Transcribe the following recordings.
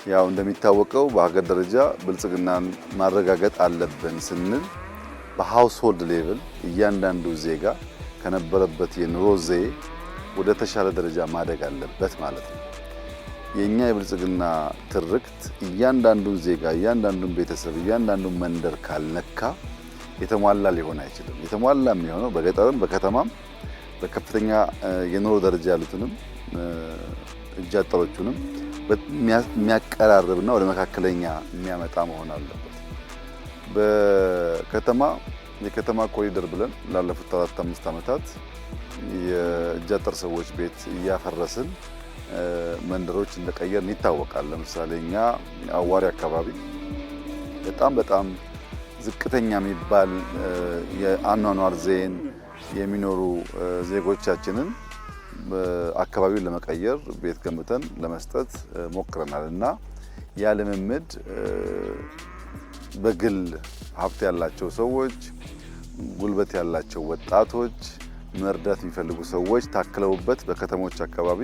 ያው እንደሚታወቀው በሀገር ደረጃ ብልጽግናን ማረጋገጥ አለብን ስንል በሃውስሆልድ ሌቭል እያንዳንዱ ዜጋ ከነበረበት የኑሮ ዘዬ ወደ ተሻለ ደረጃ ማደግ አለበት ማለት ነው። የኛ የብልጽግና ትርክት እያንዳንዱን ዜጋ፣ እያንዳንዱን ቤተሰብ፣ እያንዳንዱን መንደር ካልነካ የተሟላ ሊሆን አይችልም። የተሟላ የሚሆነው በገጠርም በከተማም በከፍተኛ የኑሮ ደረጃ ያሉትንም እጅ አጠሮቹንም የሚያቀራርብና ወደ መካከለኛ የሚያመጣ መሆን አለበት። በከተማ የከተማ ኮሪደር ብለን ላለፉት 4-5 ዓመታት የእጅ አጠር ሰዎች ቤት እያፈረስን መንደሮች እንደቀየርን ይታወቃል። ለምሳሌ እኛ አዋሪ አካባቢ በጣም ዝቅተኛ የሚባል የአኗኗር ዘይቤን የሚኖሩ ዜጎቻችንን አካባቢውን ለመቀየር ቤት ገንብተን ለመስጠት ሞክረናል እና ያ ልምምድ በግል ሀብት ያላቸው ሰዎች፣ ጉልበት ያላቸው ወጣቶች፣ መርዳት የሚፈልጉ ሰዎች ታክለውበት በከተሞች አካባቢ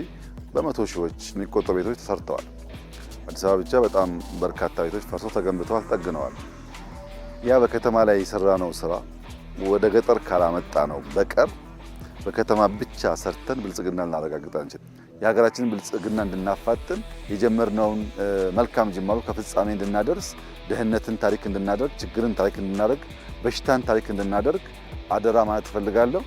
በመቶ ሺዎች የሚቆጠሩ ቤቶች ተሰርተዋል። አዲስ አበባ ብቻ በጣም በርካታ ቤቶች ፈርሶ ተገንብተዋል፣ ተጠግነዋል። ያ በከተማ ላይ የሰራነው ስራ ወደ ገጠር ካላመጣ ነው በቀር በከተማ ብቻ ሰርተን ብልጽግና ልናረጋግጥ አንችልም። የሀገራችንን ብልጽግና እንድናፋጥን የጀመርነውን መልካም ጅማሮ ከፍጻሜ እንድናደርስ፣ ድህነትን ታሪክ እንድናደርግ፣ ችግርን ታሪክ እንድናደርግ፣ በሽታን ታሪክ እንድናደርግ አደራ ማለት እፈልጋለሁ።